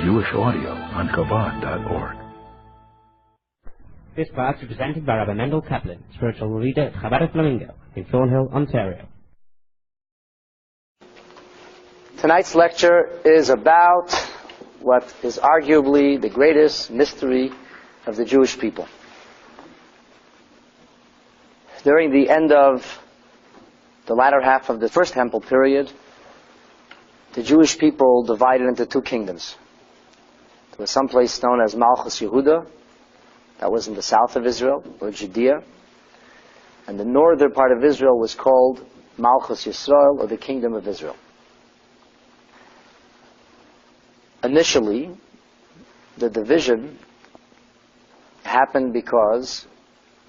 Jewish audio on Chabad.org. This class is presented by Rabbi Mendel Kaplan, spiritual leader at Chabad of Flamingo in Thornhill, Ontario. Tonight's lecture is about what is arguably the greatest mystery of the Jewish people. During the end of the latter half of the First Temple period, the Jewish people divided into two kingdoms. There was some place known as Malchus Yehuda, that was in the south of Israel, or Judea, and the northern part of Israel was called Malchus Yisrael, or the Kingdom of Israel. Initially, the division happened because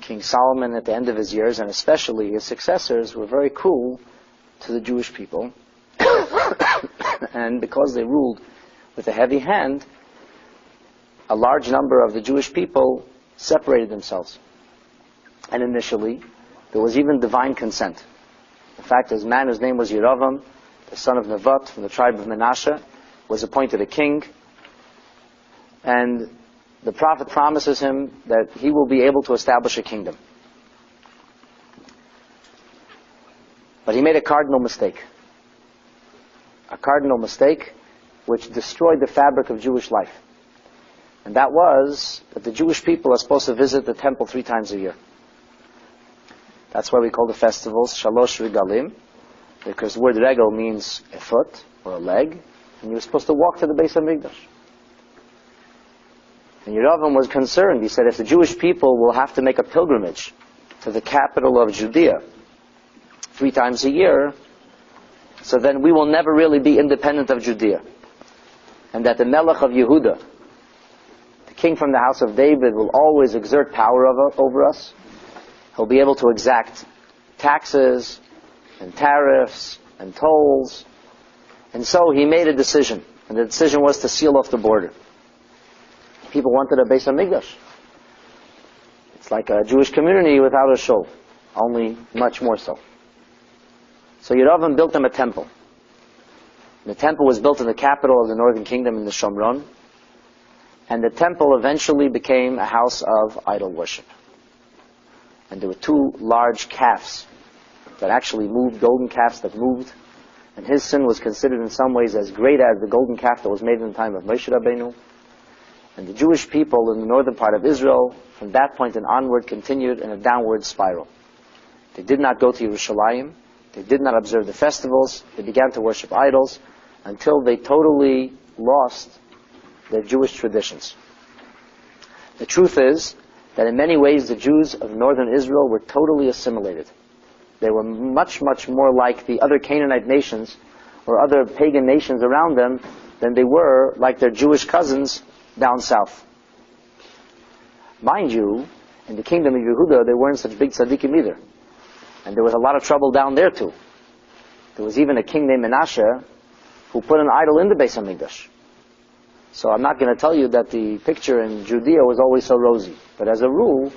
King Solomon, at the end of his years, and especially his successors, were very cruel to the Jewish people. And because they ruled with a heavy hand, a large number of the Jewish people separated themselves. And initially, there was even divine consent. In fact, this man whose name was Yeravam, the son of Nevat from the tribe of Menashe, was appointed a king. And the prophet promises him that he will be able to establish a kingdom. But he made a cardinal mistake. A cardinal mistake which destroyed the fabric of Jewish life. And that was that the Jewish people are supposed to visit the temple 3 times a year. That's why we call the festivals Shalosh Regalim, because the word regel means a foot or a leg, and you're supposed to walk to the Beis HaMikdash. And Yeravam was concerned. He said, if the Jewish people will have to make a pilgrimage to the capital of Judea 3 times a year, so then we will never really be independent of Judea. And that the Melech of Yehuda, the king from the house of David, will always exert power over us. He'll be able to exact taxes and tariffs and tolls. And so he made a decision. And the decision was to seal off the border. People wanted a Beis HaMikdash. It's like a Jewish community without a shul, only much more so. So Yeravam built them a temple. The temple was built in the capital of the northern kingdom in the Shomron. And the temple eventually became a house of idol worship. And there were 2 large calves that actually moved, golden calves that moved. And his sin was considered in some ways as great as the golden calf that was made in the time of Moshe Rabbeinu. And the Jewish people in the northern part of Israel, from that point and onward, continued in a downward spiral. They did not go to Yerushalayim. They did not observe the festivals. They began to worship idols until they totally lost their Jewish traditions. The truth is that in many ways the Jews of northern Israel were totally assimilated. They were much, much more like the other Canaanite nations or other pagan nations around them than they were like their Jewish cousins down south. Mind you, in the kingdom of Yehuda, they weren't such big tzaddikim either. And there was a lot of trouble down there too. There was even a king named Menashe who put an idol in the Beis HaMikdash. So I'm not going to tell you that the picture in Judea was always so rosy. But as a rule,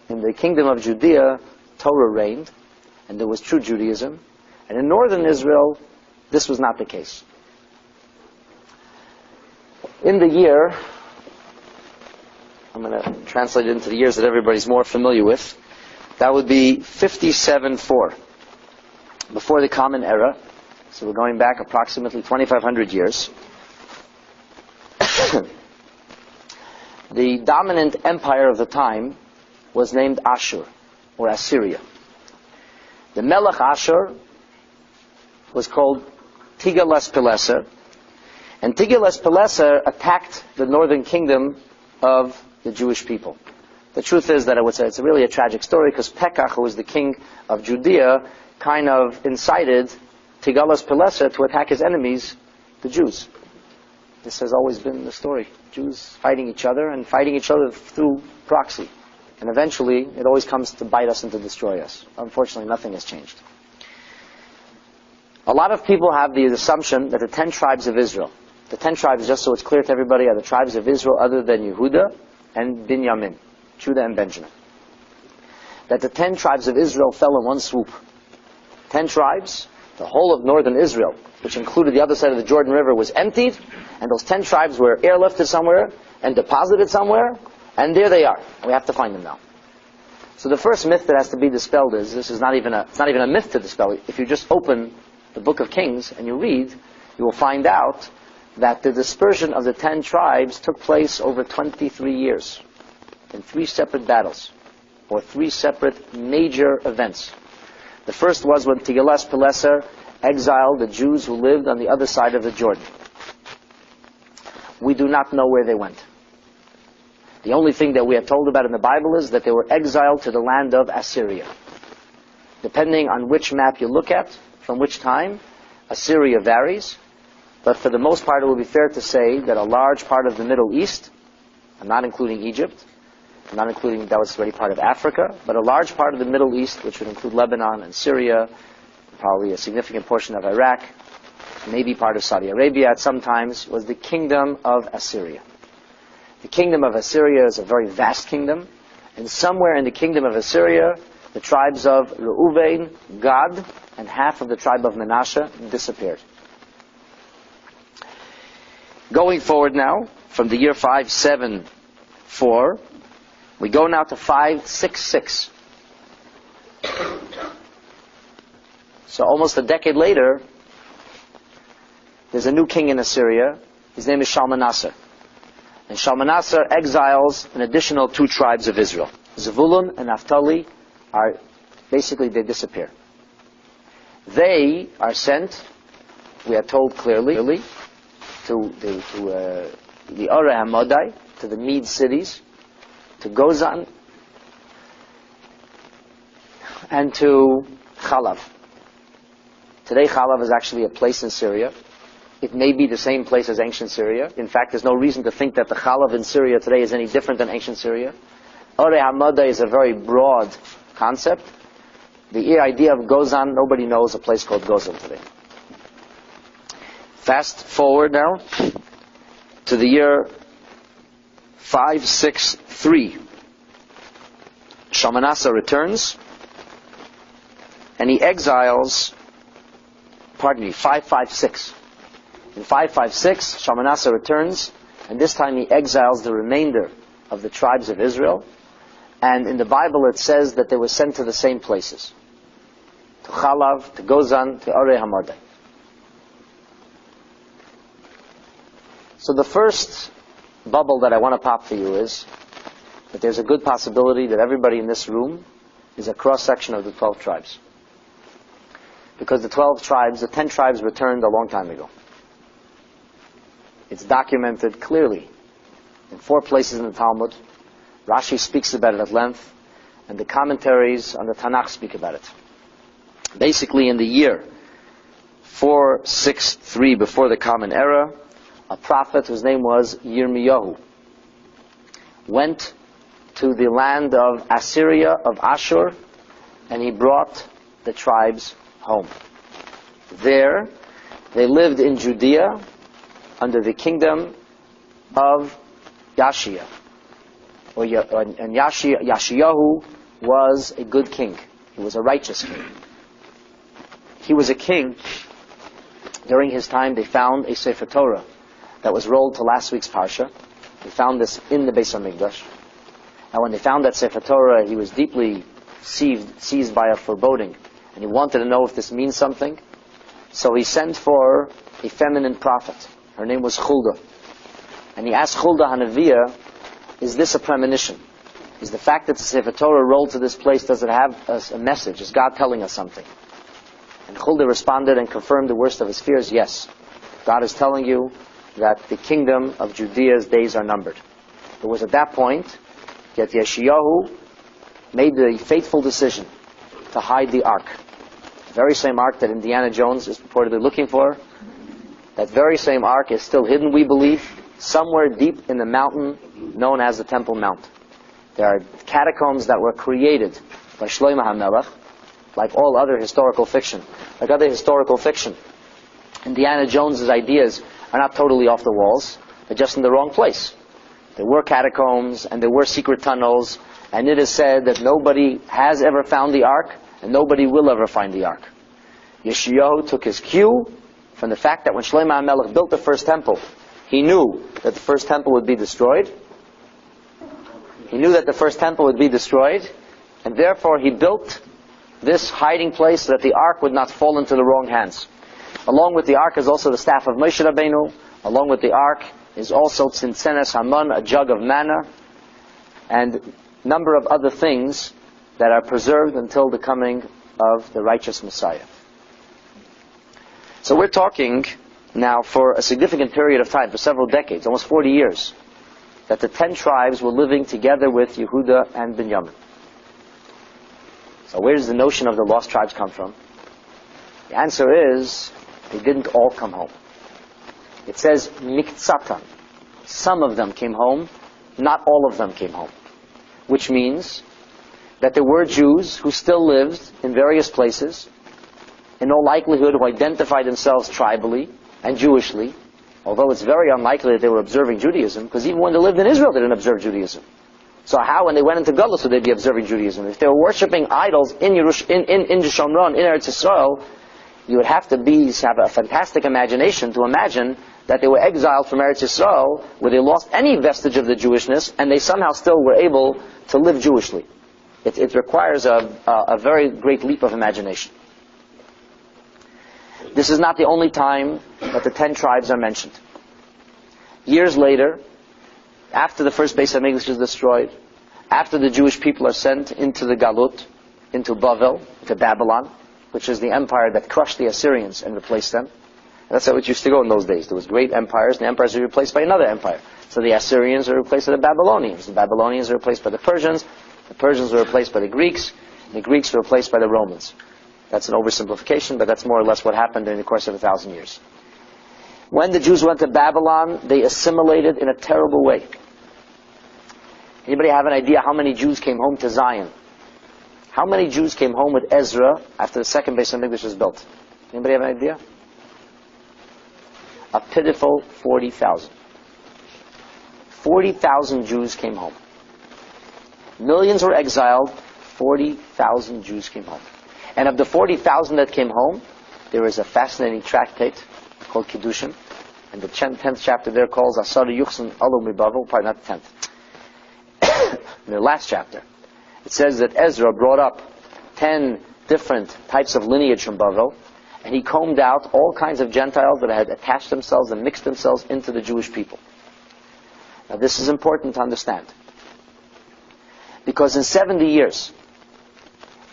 in the kingdom of Judea, Torah reigned, and there was true Judaism. And in northern Israel, this was not the case. In the year, I'm going to translate it into the years that everybody's more familiar with, that would be 57-4, before the Common Era. So we're going back approximately 2,500 years. The dominant empire of the time was named Ashur, or Assyria. The Melech Ashur was called Tiglath-Pileser, and Tiglath-Pileser attacked the northern kingdom of the Jewish people. The truth is that I would say it's really a tragic story because Pekach, who was the king of Judea, kind of incited Tiglath-Pileser to attack his enemies, the Jews. This has always been the story. Jews fighting each other and fighting each other through proxy. And eventually, it always comes to bite us and to destroy us. Unfortunately, nothing has changed. A lot of people have the assumption that the 10 tribes of Israel, the 10 tribes, just so it's clear to everybody, are the tribes of Israel other than Yehuda and Binyamin, Judah and Benjamin. That the 10 tribes of Israel fell in one swoop. 10 tribes the whole of northern Israel, which included the other side of the Jordan River, was emptied, and those 10 tribes were airlifted somewhere and deposited somewhere, and there they are. We have to find them now. So the first myth that has to be dispelled is, it's not even a myth to dispel. If you just open the book of Kings and you read, you will find out that the dispersion of the 10 tribes took place over 23 years in 3 separate battles, or 3 separate major events. The first was when Tiglath-Pileser exiled the Jews who lived on the other side of the Jordan. We do not know where they went. The only thing that we are told about in the Bible is that they were exiled to the land of Assyria. Depending on which map you look at, from which time, Assyria varies. But for the most part, it would be fair to say that a large part of the Middle East, I'm not including Egypt, I'm not including, that was already part of Africa, but a large part of the Middle East, which would include Lebanon and Syria, probably a significant portion of Iraq, maybe part of Saudi Arabia at some times, was the kingdom of Assyria. The kingdom of Assyria is a very vast kingdom, and somewhere in the kingdom of Assyria, the tribes of Reuven, Gad, and half of the tribe of Manasseh disappeared. Going forward now, from the year 574, we go now to 566. So almost a decade later, there's a new king in Assyria. His name is Shalmaneser. And Shalmaneser exiles an additional 2 tribes of Israel. Zevulun and Naphtali are, basically they disappear. They are sent, we are told clearly, to the Ora Hamadai, to the Mede cities, to Gozan, and to Chalav. Today Chalav is actually a place in Syria. It may be the same place as ancient Syria. In fact, there's no reason to think that the Chalav in Syria today is any different than ancient Syria. Ora Hamadai is a very broad concept. The idea of Gozan, nobody knows a place called Gozan today. Fast forward now to the year 563. Shalmaneser returns, and he exiles, 556. In 556, Shalmaneser returns, and this time he exiles the remainder of the tribes of Israel. And in the Bible it says that they were sent to the same places. To Chalav, to Gozan, to Ora Hamadai. So the first bubble that I want to pop for you is that there's a good possibility that everybody in this room is a cross-section of the 12 tribes. Because the 12 tribes, the 10 tribes returned a long time ago. It's documented clearly in 4 places in the Talmud. Rashi speaks about it at length, and the commentaries on the Tanakh speak about it. Basically, in the year 463 before the Common Era, a prophet whose name was Yirmiyahu went to the land of Assyria, of Ashur, and he brought the tribes home. There, they lived in Judea under the kingdom of Yashia. And Yashiyahu was a good king. He was a righteous king. He was a king. During his time, they found a Sefer Torah that was rolled to last week's Parsha. They found this in the Beis HaMikdash. And when they found that Sefer Torah, he was deeply seized by a foreboding. And he wanted to know if this means something. So he sent for a feminine prophet. Her name was Huldah. And he asked Huldah Hanaviah, is this a premonition? Is the fact that the Sefer Torah rolled to this place, does it have a message? Is God telling us something? And Huldah responded and confirmed the worst of his fears, yes. God is telling you that the kingdom of Judea's days are numbered. It was at that point that Yeshayahu made the fateful decision to hide the ark. The very same ark that Indiana Jones is purportedly looking for. That very same ark is still hidden, we believe, somewhere deep in the mountain known as the Temple Mount. There are catacombs that were created by Shlomo HaMelech, like all other historical fiction. Indiana Jones's ideas are not totally off the walls. They're just in the wrong place. There were catacombs and there were secret tunnels, and it is said that nobody has ever found the ark and nobody will ever find the ark. Yeshayahu took his cue from the fact that when Shlomo HaMelech built the first temple, he knew that the first temple would be destroyed. He knew that the first temple would be destroyed, and therefore he built this hiding place so that the ark would not fall into the wrong hands. Along with the ark is also the staff of Moshe Rabbeinu. Along with the ark is also Tzintzenes Haman, a jug of manna, and a number of other things that are preserved until the coming of the righteous Messiah. So we're talking now for a significant period of time, for several decades, almost 40 years, that the 10 tribes were living together with Yehuda and Binyamin. So where does the notion of the lost tribes come from? The answer is, they didn't all come home. It says, miktsatan. Some of them came home, not all of them came home. Which means that there were Jews who still lived in various places, in all likelihood who identified themselves tribally and Jewishly, although it's very unlikely that they were observing Judaism, because even when they lived in Israel, they didn't observe Judaism. So how, when they went into Galus, would they be observing Judaism? If they were worshipping idols in Shomron, in Eretz Yisrael, you would have to have a fantastic imagination to imagine that they were exiled from Eretz Yisrael, where they lost any vestige of the Jewishness, and they somehow still were able to live Jewishly. It requires a very great leap of imagination. This is not the only time that the 10 tribes are mentioned. Years later, after the first Beis HaMikdash is destroyed, after the Jewish people are sent into the Galut, into Bavel, to Babylon, which is the empire that crushed the Assyrians and replaced them. That's how it used to go in those days. There was great empires, and the empires were replaced by another empire. So the Assyrians are replaced by the Babylonians. The Babylonians are replaced by the Persians were replaced by the Greeks, and the Greeks were replaced by the Romans. That's an oversimplification, but that's more or less what happened during the course of 1,000 years. When the Jews went to Babylon, they assimilated in a terrible way. Anybody have an idea how many Jews came home to Zion? How many Jews came home with Ezra after the second Beis HaMikdash was built? Anybody have an idea? A pitiful 40,000. 40,000 Jews came home. Millions were exiled. 40,000 Jews came home. And of the 40,000 that came home, there is a fascinating tractate called Kiddushin. And the 10th chapter there calls Asar Yuchsan Alu Mibavel, probably not the 10th. In the last chapter, it says that Ezra brought up 10 different types of lineage from Bavel, and he combed out all kinds of Gentiles that had attached themselves and mixed themselves into the Jewish people. Now this is important to understand. Because in 70 years,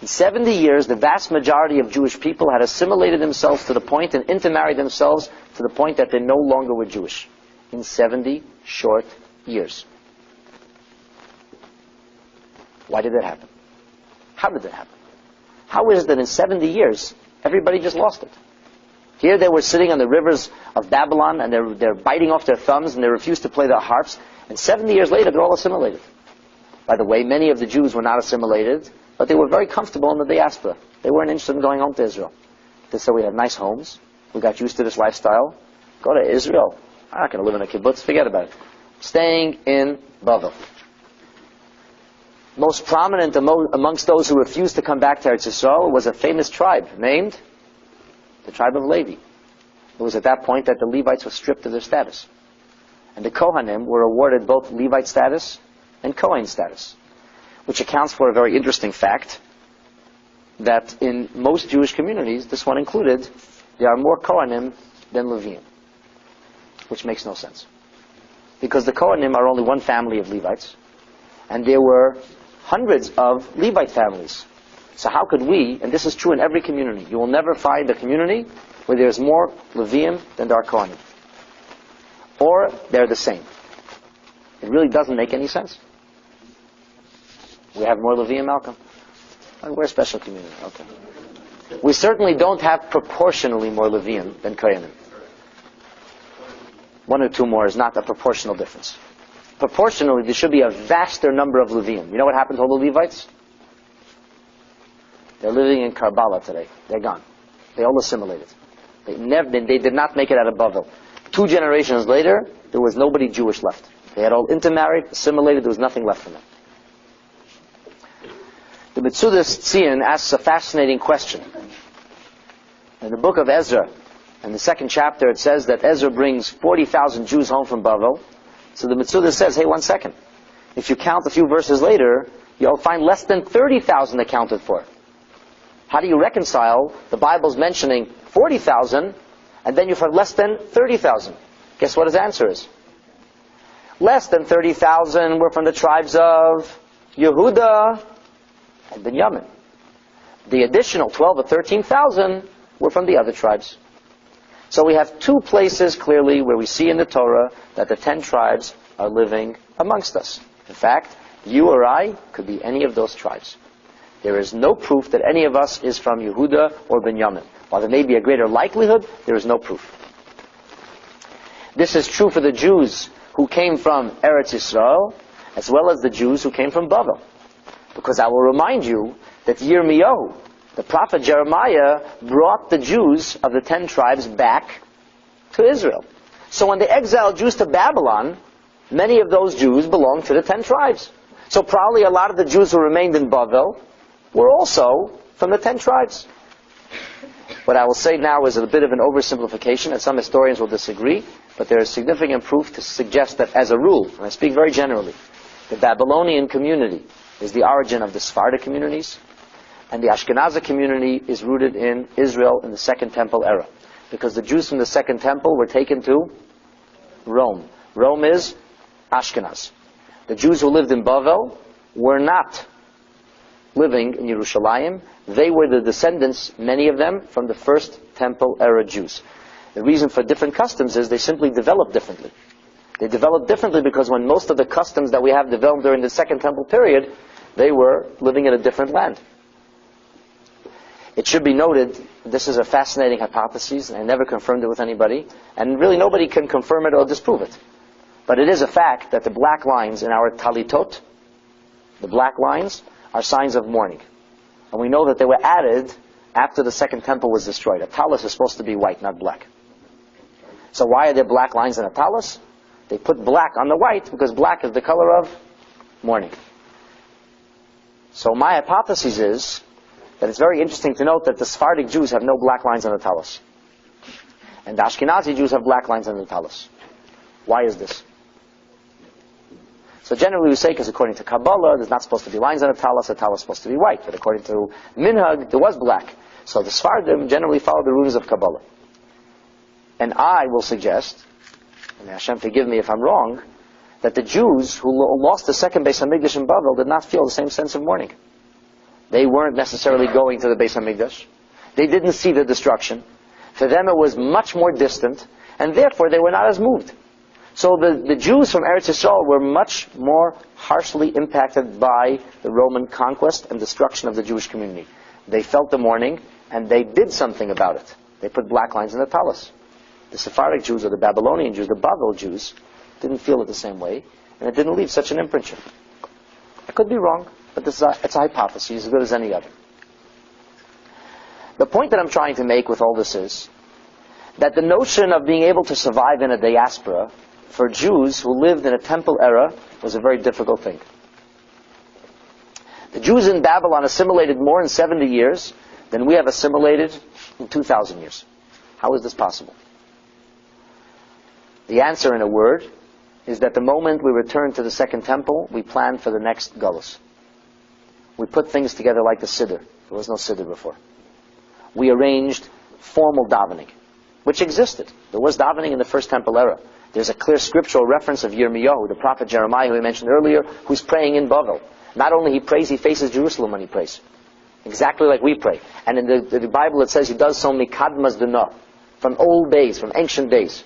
the vast majority of Jewish people had assimilated themselves to the point and intermarried themselves to the point that they no longer were Jewish. In 70 short years. Why did that happen? How did that happen? How is it that in 70 years, everybody just lost it? Here they were sitting on the rivers of Babylon, and they're biting off their thumbs, and they refused to play their harps, and 70 years later, they're all assimilated. By the way, many of the Jews were not assimilated, but they were very comfortable in the diaspora. They weren't interested in going home to Israel. They said, we have nice homes, we got used to this lifestyle, go to Israel. I'm not going to live in a kibbutz, forget about it. Staying in Bavel. Most prominent amongst those who refused to come back to Eretz Yisrael was a famous tribe named the tribe of Levi. It was at that point that the Levites were stripped of their status. And the Kohanim were awarded both Levite status and Kohen status, which accounts for a very interesting fact that in most Jewish communities, this one included, there are more Kohanim than Leviim, which makes no sense. Because the Kohanim are only one family of Levites, and there were hundreds of Levite families. So how could we, and this is true in every community, you will never find a community where there's more Leviim than there are Kohanim. Or they're the same. It really doesn't make any sense. We have more Leviim, Malcolm? We're a special community, okay. We certainly don't have proportionally more Leviim than Kohanim. One or two more is not a proportional difference. Proportionally, there should be a vaster number of Leviim. You know what happened to all the Levites? They're living in Karbala today. They're gone. They all assimilated. They did not make it out of Bavel. 2 generations later, there was nobody Jewish left. They had all intermarried, assimilated, there was nothing left from them. The Metzudas Tzion asks a fascinating question. In the book of Ezra, in the second chapter, it says that Ezra brings 40,000 Jews home from Bavel. So the Metzudah says, hey, 1 second. If you count a few verses later, you'll find less than 30,000 accounted for. How do you reconcile the Bible's mentioning 40,000, and then you find less than 30,000? Guess what his answer is? Less than 30,000 were from the tribes of Yehuda and Benjamin. The additional 12 or 13,000 were from the other tribes. So we have two places clearly where we see in the Torah that the 10 tribes are living amongst us. In fact, you or I could be any of those tribes. There is no proof that any of us is from Yehuda or Benjamin. While there may be a greater likelihood, there is no proof. This is true for the Jews who came from Eretz Yisrael, as well as the Jews who came from Bavel. Because I will remind you that Yirmiyahu, the prophet Jeremiah, brought the Jews of the 10 tribes back to Israel. So when they exiled Jews to Babylon, many of those Jews belonged to the 10 tribes. So probably a lot of the Jews who remained in Bavel were also from the 10 tribes. What I will say now is a bit of an oversimplification, and some historians will disagree, but there is significant proof to suggest that as a rule, and I speak very generally, the Babylonian community is the origin of the Sephardic communities, and the Ashkenazi community is rooted in Israel in the Second Temple era. Because the Jews from the Second Temple were taken to Rome. Rome is Ashkenaz. The Jews who lived in Bavel were not living in Yerushalayim. They were the descendants, many of them, from the First Temple era Jews. The reason for different customs is they simply developed differently. They developed differently because when most of the customs that we have developed during the Second Temple period, they were living in a different land. It should be noted, this is a fascinating hypothesis, and I never confirmed it with anybody, and really nobody can confirm it or disprove it. But it is a fact that the black lines in our talitot, the black lines, are signs of mourning. And we know that they were added after the Second Temple was destroyed. A talus is supposed to be white, not black. So why are there black lines in a talus? They put black on the white because black is the color of mourning. So my hypothesis is that it's very interesting to note that the Sephardic Jews have no black lines on the talus. And the Ashkenazi Jews have black lines on the talus. Why is this? So generally we say, because according to Kabbalah, there's not supposed to be lines on a talus is supposed to be white. But according to Minhag, there was black. So the Sephardim generally follow the rules of Kabbalah. And I will suggest, and may Hashem forgive me if I'm wrong, that the Jews who lost the second Beis HaMikdash in Bavel did not feel the same sense of mourning. They weren't necessarily going to the Beis HaMikdash. They didn't see the destruction. For them it was much more distant, and therefore they were not as moved. So the Jews from Eretz Yisrael were much more harshly impacted by the Roman conquest and destruction of the Jewish community. They felt the mourning, and they did something about it. They put black lines in the talus. The Sephardic Jews, or the Babylonian Jews, the Bavel Jews, didn't feel it the same way, and it didn't leave such an imprint. I could be wrong, but it's a hypothesis, as good as any other. The point that I'm trying to make with all this is that the notion of being able to survive in a diaspora for Jews who lived in a temple era was a very difficult thing. The Jews in Babylon assimilated more in 70 years than we have assimilated in 2,000 years. How is this possible? The answer, in a word, is that the moment we returned to the Second Temple, we planned for the next Gullus. We put things together like the Siddur. There was no Siddur before. We arranged formal davening, which existed. There was davening in the First Temple era. There's a clear scriptural reference of Yirmiyahu, the prophet Jeremiah, who we mentioned earlier, who's praying in Bavel. Not only he prays, he faces Jerusalem when he prays. Exactly like we pray. And in the Bible it says he does so mikadmas dana, from old days, from ancient days.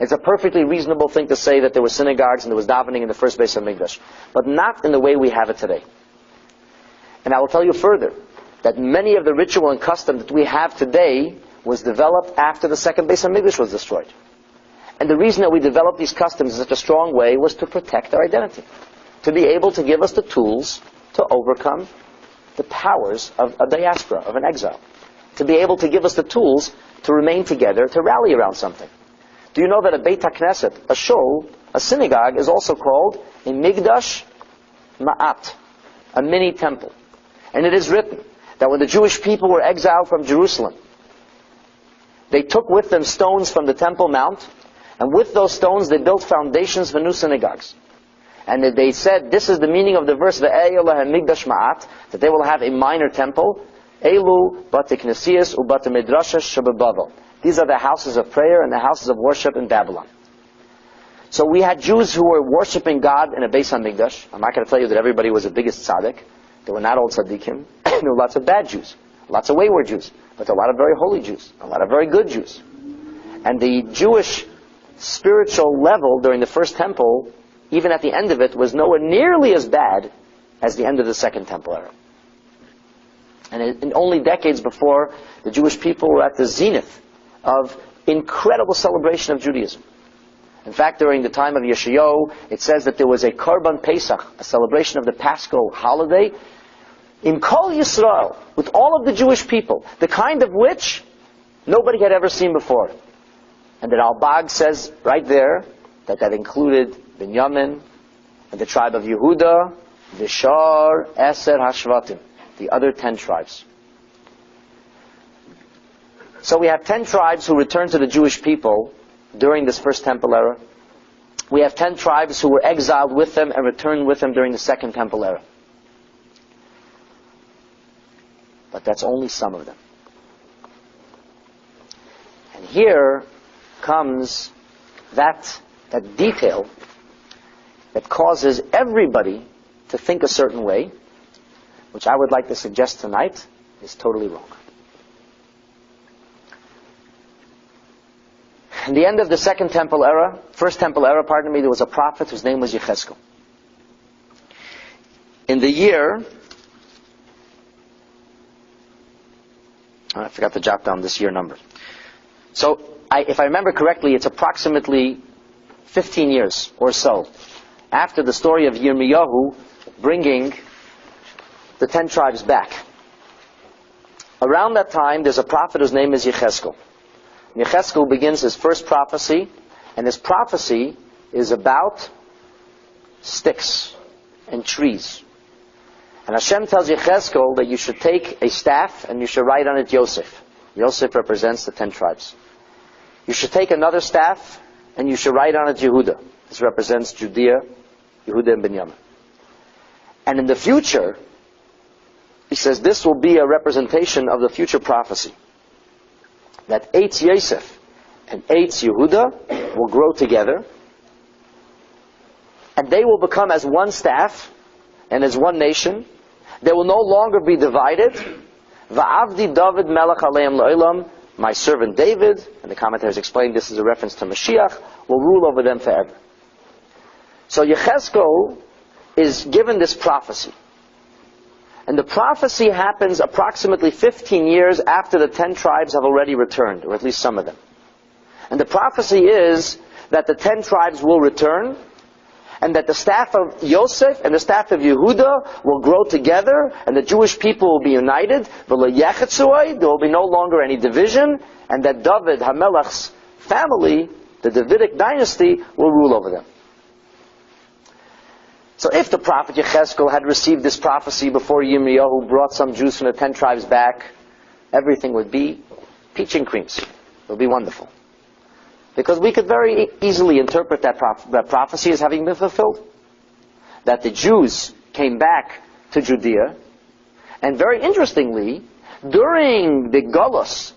It's a perfectly reasonable thing to say that there were synagogues and there was davening in the first Beis HaMikdash, but not in the way we have it today. And I will tell you further, that many of the ritual and custom that we have today was developed after the second Beis HaMikdash was destroyed. And the reason that we developed these customs in such a strong way was to protect our identity. To be able to give us the tools to overcome the powers of a diaspora, of an exile. To be able to give us the tools to remain together, to rally around something. Do you know that a Beit HaKnesset, a shul, a synagogue, is also called a Migdash Ma'at, a mini temple. And it is written that when the Jewish people were exiled from Jerusalem, they took with them stones from the Temple Mount, and with those stones they built foundations for new synagogues. And they said, this is the meaning of the verse, Ve'eh lahem migdash ma'at, that they will have a minor temple, Elu bate knesias ubate midrashas shebebavel. These are the houses of prayer and the houses of worship in Babylon. So we had Jews who were worshiping God in a Beis HaMikdash. I'm not going to tell you that everybody was the biggest tzaddik. There were not all tzaddikim. There were lots of bad Jews, lots of wayward Jews, but a lot of very holy Jews, a lot of very good Jews. And the Jewish spiritual level during the first temple, even at the end of it, was nowhere nearly as bad as the end of the second temple era. And in only decades before, the Jewish people were at the zenith of incredible celebration of Judaism. In fact, during the time of Yeshayahu, it says that there was a Korban Pesach, a celebration of the Paschal holiday, in Kol Yisrael, with all of the Jewish people, the kind of which nobody had ever seen before. And that Al-Bag says right there that included Binyamin, and the tribe of Yehuda, the Shar Eser Hashvatim, the other 10 tribes. So we have 10 tribes who returned to the Jewish people during this first temple era. We have 10 tribes who were exiled with them and returned with them during the second temple era. But that's only some of them. And here comes that detail that causes everybody to think a certain way, which I would like to suggest tonight is totally wrong. In the end of the first temple era, there was a prophet whose name was Yechezkel. In the year, I forgot to jot down this year number. So, if I remember correctly, it's approximately 15 years or so after the story of Yirmiyahu bringing the 10 tribes back. Around that time, there's a prophet whose name is Yechezkel. Yechezkel begins his first prophecy, and his prophecy is about sticks and trees. And Hashem tells Yechezkel that you should take a staff and you should write on it Yosef. Yosef represents the 10 tribes. You should take another staff and you should write on it Yehuda. This represents Judea, Yehuda and Binyamin. And in the future, he says this will be a representation of the future prophecy. That Eitz Yosef and Eitz Yehuda will grow together, and they will become as one staff and as one nation. They will no longer be divided. Va'avdi David melech aleim lo'olam, my servant David, and the commentators explain this is a reference to Mashiach, will rule over them forever. So Yechezkel is given this prophecy. And the prophecy happens approximately 15 years after the 10 tribes have already returned, or at least some of them. And the prophecy is that the 10 tribes will return, and that the staff of Yosef and the staff of Yehuda will grow together, and the Jewish people will be united. There will be no longer any division, and that David HaMelech's family, the Davidic dynasty, will rule over them. So if the prophet Yechezkel had received this prophecy before Yirmiyahu brought some Jews from the 10 tribes back, everything would be peach and creams. It would be wonderful. Because we could very easily interpret that prophecy as having been fulfilled. That the Jews came back to Judea, and very interestingly, during the Golus,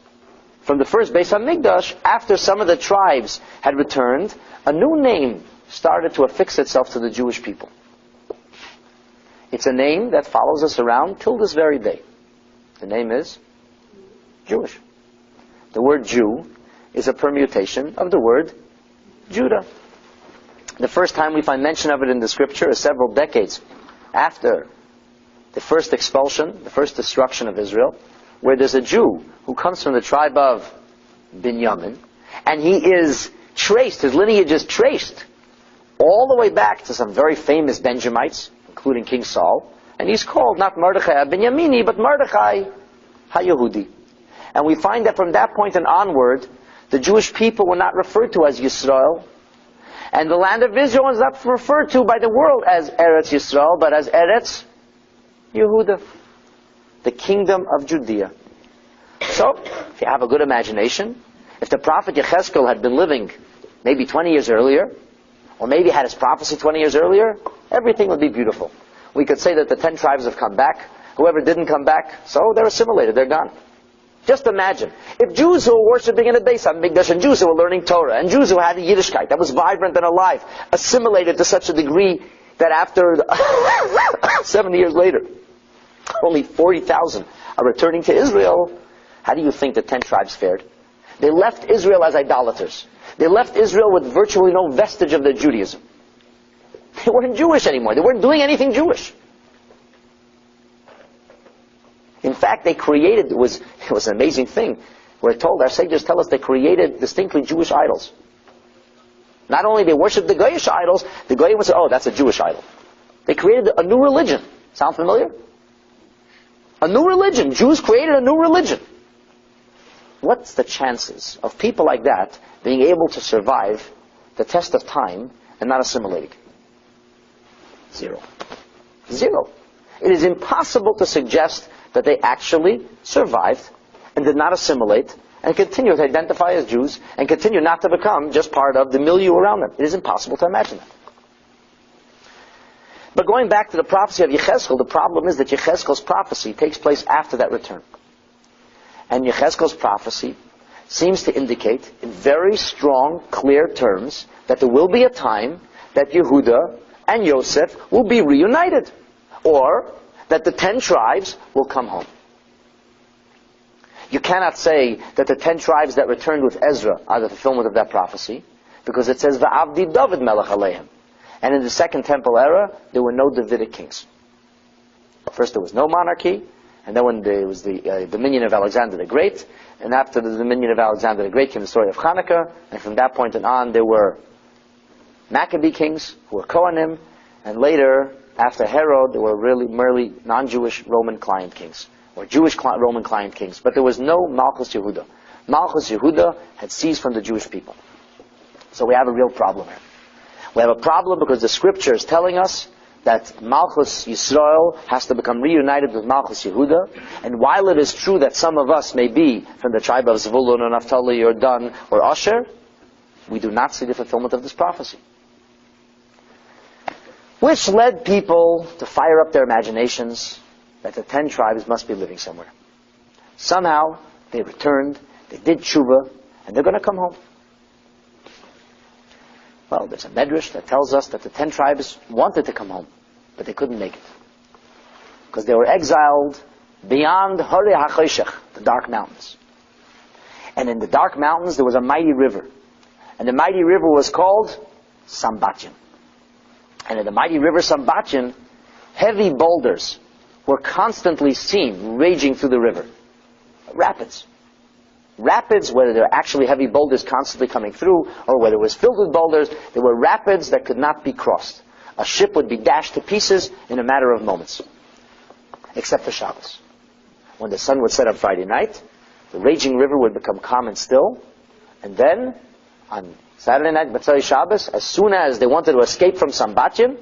from the first Beis HaMikdash, after some of the tribes had returned, a new name started to affix itself to the Jewish people. It's a name that follows us around till this very day. The name is Jewish. The word Jew is a permutation of the word Judah. The first time we find mention of it in the scripture is several decades after the first expulsion, the first destruction of Israel, where there's a Jew who comes from the tribe of Binyamin, and he is traced, his lineage is traced all the way back to some very famous Benjamites, including King Saul, and he's called not Mordechai HaBinyamini, but Mordechai HaYehudi. And we find that from that point and onward, the Jewish people were not referred to as Yisrael, and the land of Israel was not referred to by the world as Eretz Yisrael, but as Eretz Yehuda, the kingdom of Judea. So, if you have a good imagination, If the prophet Yechezkel had been living maybe 20 years earlier, or maybe had his prophecy 20 years earlier, everything would be beautiful. We could say that the 10 tribes have come back. Whoever didn't come back, so they're assimilated, they're gone. Just imagine, if Jews who were worshipping in a Beis HaMikdash, and Jews who were learning Torah, and Jews who had a Yiddishkeit that was vibrant and alive, assimilated to such a degree that after 70 years later, only 40,000 are returning to Israel, how do you think the 10 tribes fared? They left Israel as idolaters. They left Israel with virtually no vestige of their Judaism. They weren't Jewish anymore. They weren't doing anything Jewish. In fact, they created, it was an amazing thing. We're told, our sages tell us they created distinctly Jewish idols. Not only they worshipped the Goyish idols, the Goyim would say, oh, that's a Jewish idol. They created a new religion. Sound familiar? A new religion. Jews created a new religion. What's the chances of people like that being able to survive the test of time and not assimilating? Zero. Zero. It is impossible to suggest that they actually survived and did not assimilate and continue to identify as Jews and continue not to become just part of the milieu around them. It is impossible to imagine that. But going back to the prophecy of Yechezkel, the problem is that Yechezkel's prophecy takes place after that return. And Yechezkel's prophecy seems to indicate in very strong, clear terms that there will be a time that Yehuda and Yosef will be reunited. Or that the 10 tribes will come home. You cannot say that the 10 tribes that returned with Ezra are the fulfillment of that prophecy, because it says, Va'avdi David melech aleihim. And in the Second Temple era, there were no Davidic kings. First there was no monarchy, and then when there was the dominion of Alexander the Great, and after the dominion of Alexander the Great came the story of Hanukkah, and from that point on there were Maccabee kings, who were Kohanim, and later, after Herod, there were really merely non-Jewish Roman client kings, or Jewish Roman client kings, but there was no Malchus Yehuda. Malchus Yehuda had ceased from the Jewish people. So we have a real problem here. We have a problem because the scripture is telling us that Malchus Yisrael has to become reunited with Malchus Yehuda, and while it is true that some of us may be from the tribe of Zvulun or Naphtali or Dan or Asher, we do not see the fulfillment of this prophecy. Which led people to fire up their imaginations that the 10 tribes must be living somewhere. Somehow, they returned, they did tshuva, and they're going to come home. Well, there's a medrash that tells us that the 10 tribes wanted to come home, but they couldn't make it. Because they were exiled beyond Hare HaChoshech, the dark mountains. And in the dark mountains, there was a mighty river. And the mighty river was called Sambatyon. And in the mighty river Sambatyon, heavy boulders were constantly seen raging through the river. Rapids. Rapids, whether they're actually heavy boulders constantly coming through, or whether it was filled with boulders, there were rapids that could not be crossed. A ship would be dashed to pieces in a matter of moments. Except for Shabbos. When the sun would set on Friday night, the raging river would become calm and still, and then, on Saturday night, B'tzai Shabbos, as soon as they wanted to escape from Sambatyon,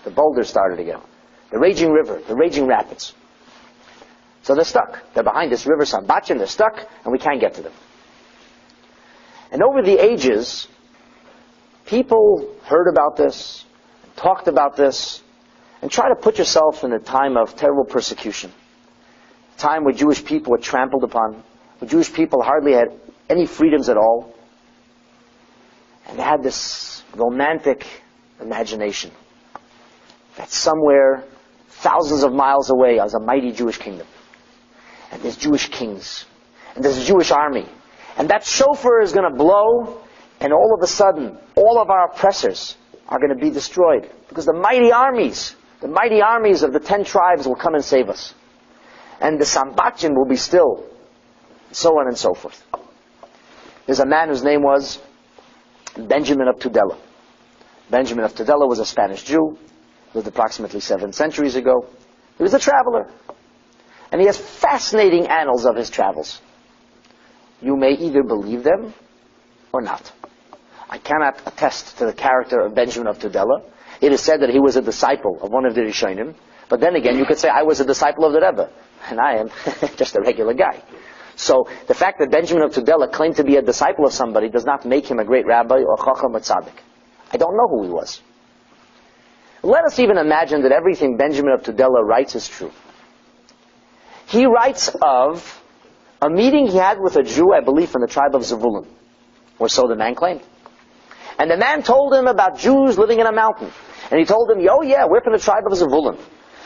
the boulders started again. The raging river, the raging rapids. So they're stuck. They're behind this river Sambatyon, they're stuck, and we can't get to them. And over the ages, people heard about this, talked about this, and try to put yourself in a time of terrible persecution. A time where Jewish people were trampled upon, where Jewish people hardly had any freedoms at all. And they had this romantic imagination that somewhere, thousands of miles away, was a mighty Jewish kingdom. And there's Jewish kings. And there's a Jewish army. And that shofar is going to blow, and all of a sudden, all of our oppressors are going to be destroyed. Because the mighty armies of the 10 tribes will come and save us. And the Sambatyon will be still. So on and so forth. There's a man whose name was Benjamin of Tudela. Benjamin of Tudela was a Spanish Jew, lived approximately 7 centuries ago. He was a traveler. And he has fascinating annals of his travels. You may either believe them or not. I cannot attest to the character of Benjamin of Tudela. It is said that he was a disciple of one of the Rishonim. But then again, you could say, I was a disciple of the Rebbe. And I am just a regular guy. So the fact that Benjamin of Tudela claimed to be a disciple of somebody does not make him a great rabbi or chacham or tzaddik. I don't know who he was. Let us even imagine that everything Benjamin of Tudela writes is true. He writes of a meeting he had with a Jew, I believe, from the tribe of Zevulun, or so the man claimed. And the man told him about Jews living in a mountain. And he told him, oh yeah, we're from the tribe of Zevulun.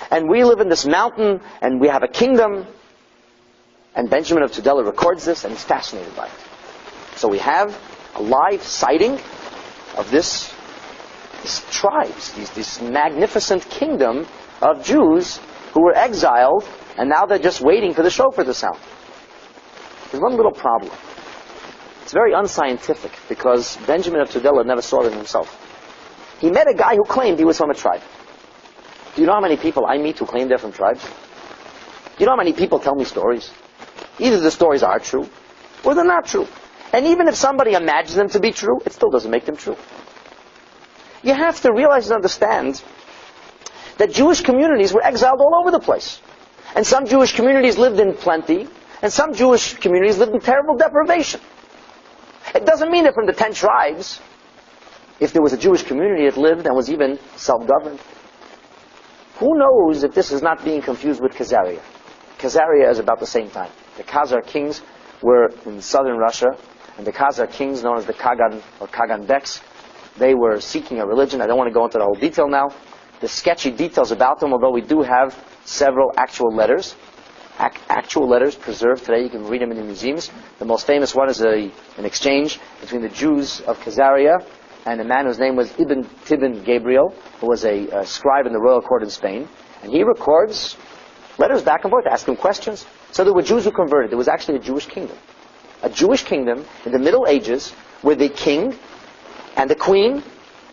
And we live in this mountain, and we have a kingdom. And Benjamin of Tudela records this, and he's fascinated by it. So we have a live sighting of these tribes, this magnificent kingdom of Jews who were exiled, and now they're just waiting for the shofar to sound. There's one little problem. It's very unscientific, because Benjamin of Tudela never saw it himself. He met a guy who claimed he was from a tribe. Do you know how many people I meet who claim they're from tribes? Do you know how many people tell me stories? Either the stories are true, or they're not true. And even if somebody imagines them to be true, it still doesn't make them true. You have to realize and understand that Jewish communities were exiled all over the place. And some Jewish communities lived in plenty, and some Jewish communities lived in terrible deprivation. It doesn't mean that from the 10 tribes, if there was a Jewish community that lived and was even self-governed. Who knows if this is not being confused with Khazaria? Khazaria is about the same time. The Khazar kings were in southern Russia, and the Khazar kings, known as the Kagan or Kagan Beks, they were seeking a religion. I don't want to go into the whole detail now. The sketchy details about them, although we do have several actual letters. Actual letters preserved today. You can read them in the museums. The most famous one is an exchange between the Jews of Khazaria and a man whose name was Ibn Tibin Gabriel, who was a scribe in the royal court in Spain. And he records letters back and forth, ask him questions. So there were Jews who converted. There was actually a Jewish kingdom. A Jewish kingdom in the Middle Ages where the king and the queen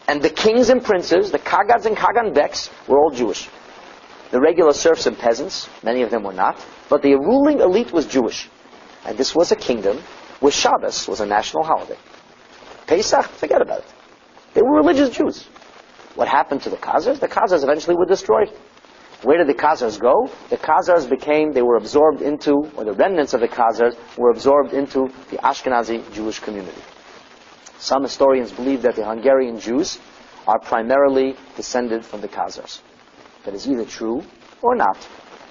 and the kings and princes, the Kagads and Kagan Beks, were all Jewish. The regular serfs and peasants, many of them were not, but the ruling elite was Jewish. And this was a kingdom where Shabbos was a national holiday. Pesach, forget about it. They were religious Jews. What happened to the Khazars? The Khazars eventually were destroyed. Where did the Khazars go? The Khazars they were absorbed into, or the remnants of the Khazars were absorbed into the Ashkenazi Jewish community. Some historians believe that the Hungarian Jews are primarily descended from the Khazars. That is either true or not.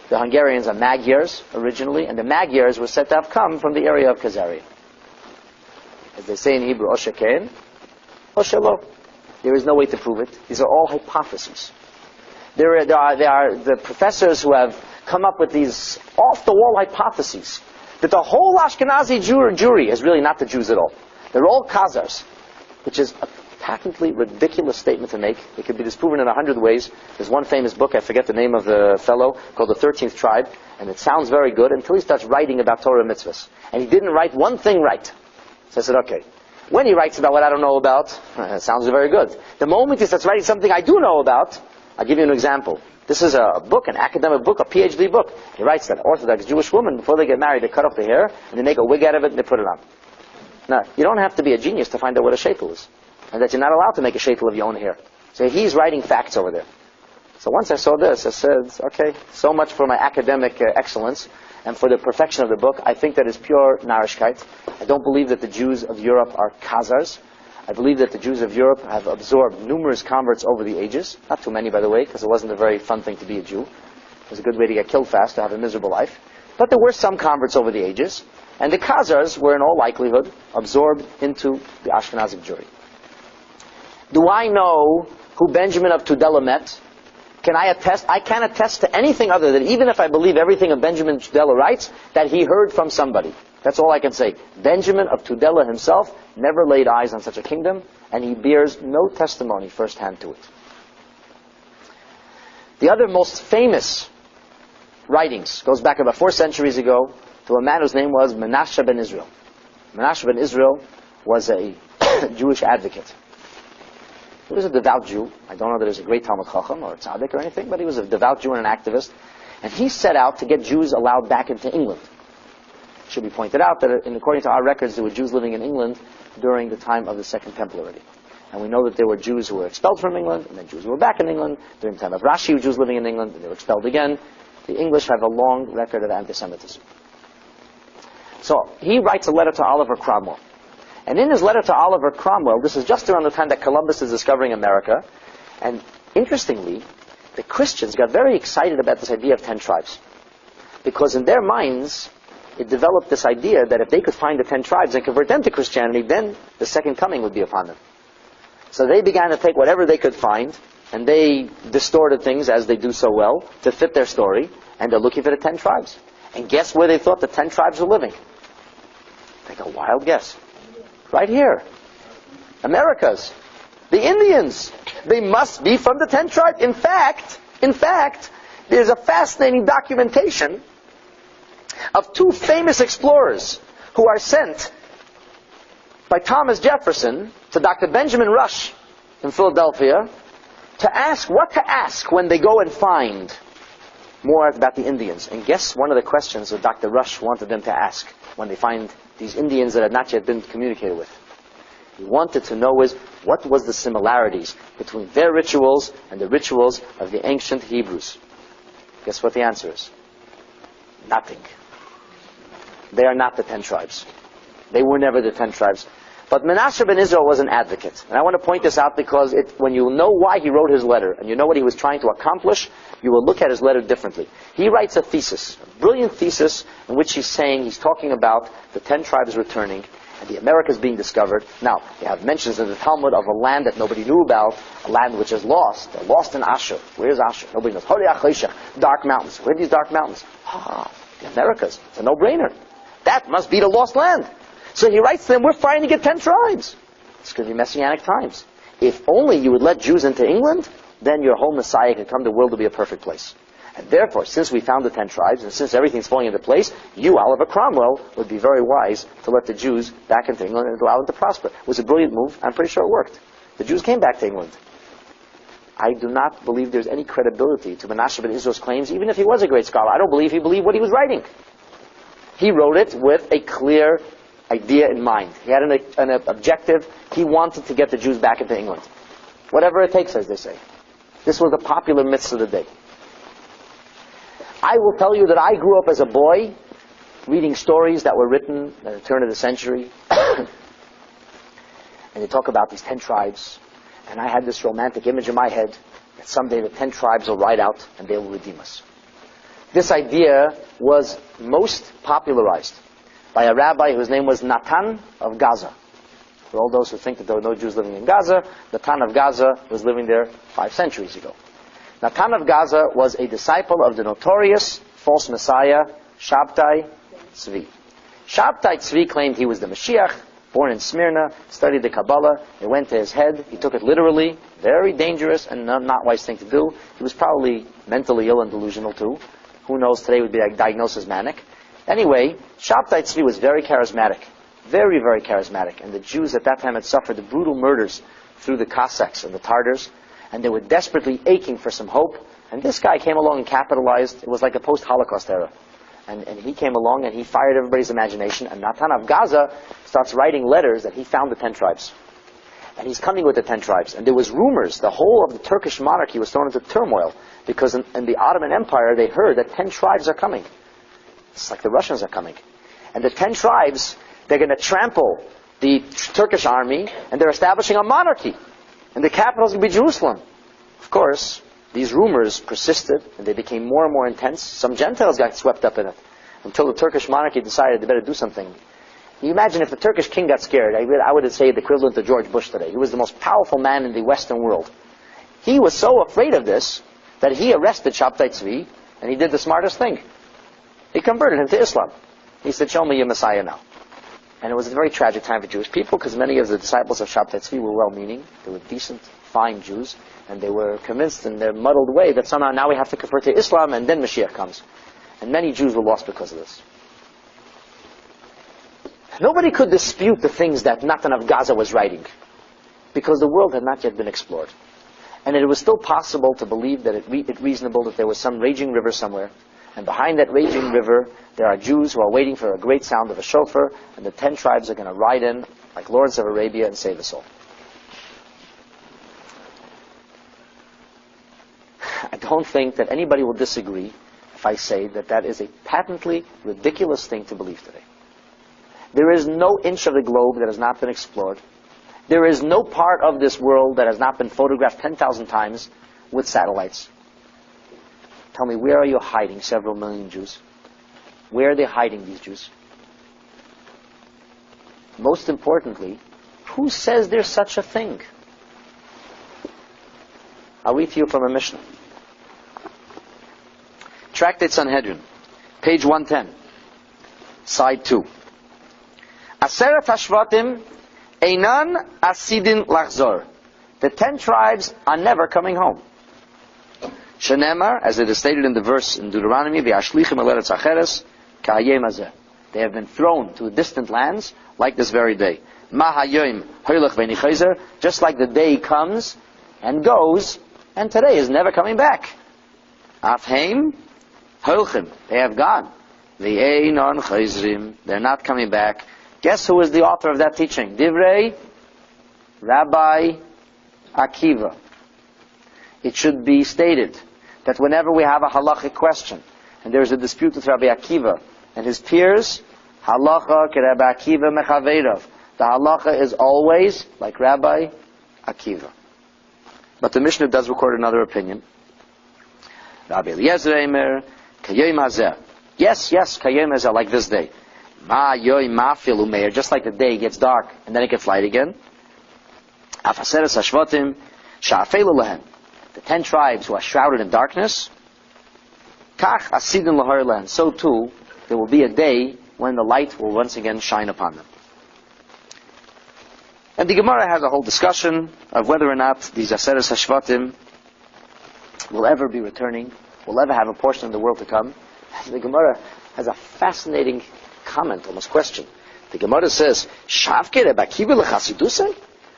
The Hungarians are Magyars originally, and the Magyars were said to have come from the area of Khazaria. As they say in Hebrew, Osheken, Oshelo. There is no way to prove it. These are all hypotheses. There are the professors who have come up with these off-the-wall hypotheses that the whole Ashkenazi Jewry is really not the Jews at all. They're all Khazars, which is a patently ridiculous statement to make. It can be disproven in 100 ways. There's one famous book, I forget the name of the fellow, called The 13th Tribe, and it sounds very good until he starts writing about Torah mitzvahs. And he didn't write one thing right. So I said, okay. When he writes about what I don't know about, it sounds very good. The moment he starts writing something I do know about, I'll give you an example. This is a book, an academic book, a PhD book. He writes that Orthodox Jewish women, before they get married, they cut off the hair, and they make a wig out of it, and they put it on. Now, you don't have to be a genius to find out what a sheitel is, and that you're not allowed to make a sheitel of your own hair. So he's writing facts over there. So once I saw this, I said, okay, so much for my academic excellence, and for the perfection of the book. I think that is pure narishkeit. I don't believe that the Jews of Europe are Khazars. I believe that the Jews of Europe have absorbed numerous converts over the ages. Not too many, by the way, because it wasn't a very fun thing to be a Jew. It was a good way to get killed fast, to have a miserable life. But there were some converts over the ages. And the Khazars were, in all likelihood, absorbed into the Ashkenazic Jewry. Do I know who Benjamin of Tudela met? Can I attest? I can't attest to anything other than, even if I believe everything of Benjamin Tudela writes, that he heard from somebody. That's all I can say. Benjamin of Tudela himself never laid eyes on such a kingdom, and he bears no testimony firsthand to it. The other most famous writings goes back about 4 centuries ago to a man whose name was Menashe ben Israel. Menashe ben Israel was a Jewish advocate. He was a devout Jew. I don't know that he was a great Talmud Chacham or a tzaddik or anything, but he was a devout Jew and an activist. And he set out to get Jews allowed back into England. It should be pointed out that according to our records, there were Jews living in England during the time of the Second Temple already. And we know that there were Jews who were expelled from England, and then Jews who were back in England. During the time of Rashi, Jews living in England, and they were expelled again. The English have a long record of anti-Semitism. So he writes a letter to Oliver Cromwell. And in his letter to Oliver Cromwell, this is just around the time that Columbus is discovering America, and interestingly, the Christians got very excited about this idea of 10 tribes. Because in their minds, it developed this idea that if they could find the 10 tribes and convert them to Christianity, then the second coming would be upon them. So they began to take whatever they could find, and they distorted things, as they do so well, to fit their story, and they're looking for the 10 tribes. And guess where they thought the 10 tribes were living? Take a wild guess. Right here. Americas. The Indians. They must be from the 10 tribes. In fact, there's a fascinating documentation of two famous explorers who are sent by Thomas Jefferson to Dr. Benjamin Rush in Philadelphia to ask what to ask when they go and find more about the Indians. And guess one of the questions that Dr. Rush wanted them to ask when they find these Indians that had not yet been communicated with. He wanted to know what was the similarities between their rituals and the rituals of the ancient Hebrews. Guess what the answer is? Nothing. They are not the 10 tribes. They were never the 10 tribes. But Menashe ben Israel was an advocate. And I want to point this out because when you know why he wrote his letter, and you know what he was trying to accomplish, you will look at his letter differently. He writes a thesis, a brilliant thesis, in which he's talking about the 10 tribes returning, and the Americas being discovered. Now, you have mentions in the Talmud of a land that nobody knew about, a land which is lost. They're lost in Ashur. Where's Ashur? Nobody knows. Dark mountains. Where are these dark mountains? The Americas. It's a no-brainer. That must be the lost land. So he writes to them, we're trying to get 10 tribes. It's going to be Messianic times. If only you would let Jews into England, then your whole Messiah could come to the world to be a perfect place. And therefore, since we found the 10 tribes, and since everything's falling into place, you, Oliver Cromwell, would be very wise to let the Jews back into England and allow them to prosper. It was a brilliant move. I'm pretty sure it worked. The Jews came back to England. I do not believe there's any credibility to Menashe ben Israel's claims, even if he was a great scholar. I don't believe he believed what he was writing. He wrote it with a clear idea in mind. He had an objective. He wanted to get the Jews back into England. Whatever it takes, as they say. This was the popular myths of the day. I will tell you that I grew up as a boy reading stories that were written at the turn of the century. And they talk about these 10 tribes. And I had this romantic image in my head that someday the 10 tribes will ride out and they will redeem us. This idea was most popularized by a rabbi whose name was Natan of Gaza. For all those who think that there were no Jews living in Gaza, Natan of Gaza was living there 5 centuries ago. Natan of Gaza was a disciple of the notorious false messiah, Shabtai Tzvi. Shabtai Tzvi claimed he was the Mashiach, born in Smyrna, studied the Kabbalah, it went to his head, he took it literally, very dangerous and not wise thing to do. He was probably mentally ill and delusional too. Who knows, today would be diagnosed as manic. Anyway, Shabtai Tzvi was very charismatic. Very, very charismatic. And the Jews at that time had suffered the brutal murders through the Cossacks and the Tartars. And they were desperately aching for some hope. And this guy came along and capitalized. It was like a post-Holocaust era. And he came along and he fired everybody's imagination. And Natan of Gaza starts writing letters that he found the 10 tribes. And he's coming with the 10 tribes. And there was rumors. The whole of the Turkish monarchy was thrown into turmoil. Because in the Ottoman Empire, they heard that 10 tribes are coming. It's like the Russians are coming. And the 10 tribes, they're going to trample the Turkish army, and they're establishing a monarchy. And the capital is going to be Jerusalem. Of course, these rumors persisted, and they became more and more intense. Some Gentiles got swept up in it, until the Turkish monarchy decided they better do something. Can you imagine if the Turkish king got scared? I would say the equivalent to George Bush today. He was the most powerful man in the Western world. He was so afraid of this that he arrested Shabtai Tzvi, and he did the smartest thing. He converted him to Islam. He said, show me your Messiah now. And it was a very tragic time for Jewish people, because many of the disciples of Shabtai Tzvi were well-meaning. They were decent, fine Jews, and they were convinced in their muddled way that somehow now we have to convert to Islam, and then Mashiach comes. And many Jews were lost because of this. Nobody could dispute the things that Natan of Gaza was writing, because the world had not yet been explored. And it was still possible to believe that it's reasonable that there was some raging river somewhere, and behind that raging river, there are Jews who are waiting for a great sound of a shofar, and the 10 tribes are going to ride in like lords of Arabia and save us all. I don't think that anybody will disagree if I say that that is a patently ridiculous thing to believe today. There is no inch of the globe that has not been explored. There is no part of this world that has not been photographed 10,000 times with satellites. Tell me, where are you hiding several million Jews? Where are they hiding, these Jews? Most importantly, who says there's such a thing? I'll read to you from a Mishnah. Tractate Sanhedrin, page 110, side 2. Aseret Hashvatim Einan Asidin Lachzor. The 10 tribes are never coming home. Shenemar, as it is stated in the verse in Deuteronomy, V'ashlichim el eretz acheres ka'ayem hazeh. They have been thrown to distant lands like this very day. Ma hayoim hoylech v'nichayzer, just like the day comes and goes, and today is never coming back. Afheim hoylchim, they have gone. V'einon chayzrim, they're not coming back. Guess who is the author of that teaching? Divrei Rabbi Akiva. It should be stated that whenever we have a halachic question and there is a dispute with Rabbi Akiva and his peers, halacha ke Rabbi Akiva mechaveirav. The halacha is always like Rabbi Akiva. But the Mishnah does record another opinion. Rabbi Eliezer Eimer kayom hazeh. Yes, kayom hazeh, like this day. Ma yoy mafil umeir, just like the day gets dark and then it gets light again. Afaseres hashvatim sha'afelu lahem. The 10 tribes who are shrouded in darkness, kach asidin lahar lahem. So too, there will be a day when the light will once again shine upon them. And the Gemara has a whole discussion of whether or not these Aseres Hashvatim will ever be returning, will ever have a portion of the world to come. And the Gemara has a fascinating comment, almost question. The Gemara says, Shavke Rebbe Akiva lechasidusei?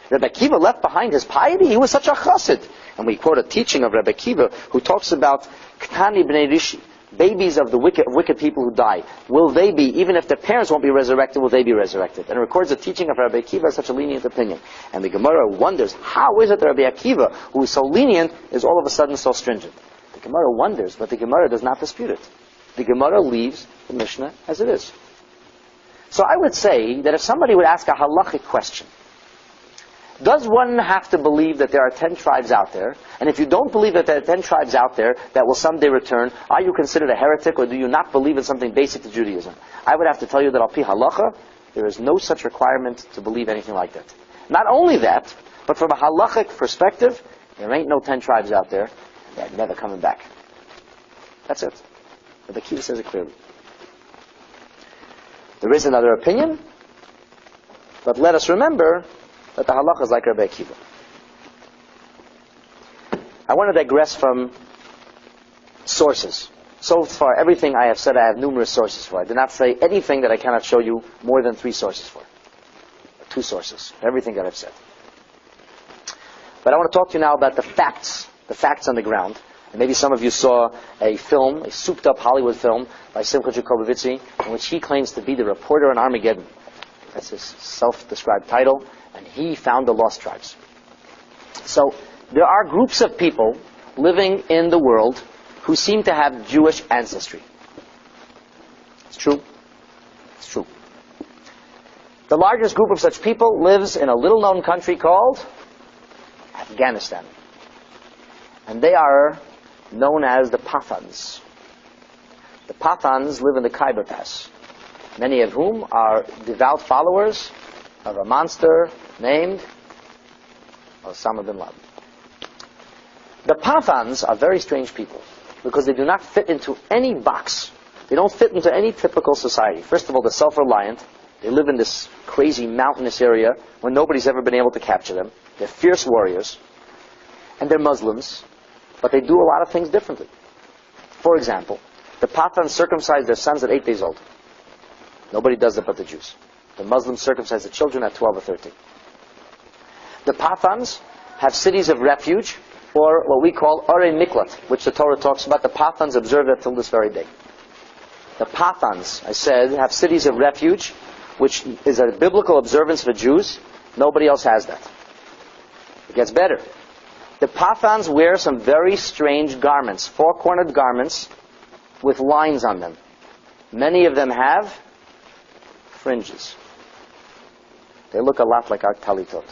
Rebbe Akiva left behind his piety. He was such a chassid. And we quote a teaching of Rebbe Akiva who talks about Ktani b'nei Rishi, babies of the wicked people who die. Will they be, even if their parents won't be resurrected, will they be resurrected? And it records a teaching of Rebbe Akiva as such a lenient opinion. And the Gemara wonders, how is it that Rebbe Akiva, who is so lenient, is all of a sudden so stringent? The Gemara wonders, but the Gemara does not dispute it. The Gemara leaves the Mishnah as it is. So I would say that if somebody would ask a halachic question, does one have to believe that there are 10 tribes out there? And if you don't believe that there are 10 tribes out there that will someday return, are you considered a heretic, or do you not believe in something basic to Judaism? I would have to tell you that al pi halacha, there is no such requirement to believe anything like that. Not only that, but from a halachic perspective, there ain't no 10 tribes out there that are never coming back. That's it. But the Akiva says it clearly. There is another opinion, but let us remember that the halacha is like Rabbi Akiva. I want to digress from sources. So far, everything I have said, I have numerous sources for. I did not say anything that I cannot show you more than 3 sources for. 2 sources. Everything that I've said. But I want to talk to you now about the facts on the ground. And maybe some of you saw a film, a souped-up Hollywood film by Simcha Jacobovitzi, in which he claims to be the reporter on Armageddon. That's his self-described title. And he found the lost tribes. So, there are groups of people living in the world who seem to have Jewish ancestry. It's true. It's true. The largest group of such people lives in a little-known country called Afghanistan. And they are known as the Pathans. The Pathans live in the Khyber Pass, many of whom are devout followers of a monster named Osama bin Laden. The Pathans are very strange people because they do not fit into any box. They don't fit into any typical society. First of all, they're self-reliant. They live in this crazy mountainous area where nobody's ever been able to capture them. They're fierce warriors. And they're Muslims. But they do a lot of things differently. For example, the Pathans circumcise their sons at 8 days old. Nobody does it but the Jews. The Muslims circumcise the children at 12 or 13. The Pathans have cities of refuge, or what we call Arei Miklat, which the Torah talks about. The Pathans observe that till this very day. The Pathans, I said, have cities of refuge, which is a biblical observance for Jews. Nobody else has that. It gets better. The Pathans wear some very strange garments, 4-cornered garments with lines on them. Many of them have fringes. They look a lot like our talitot.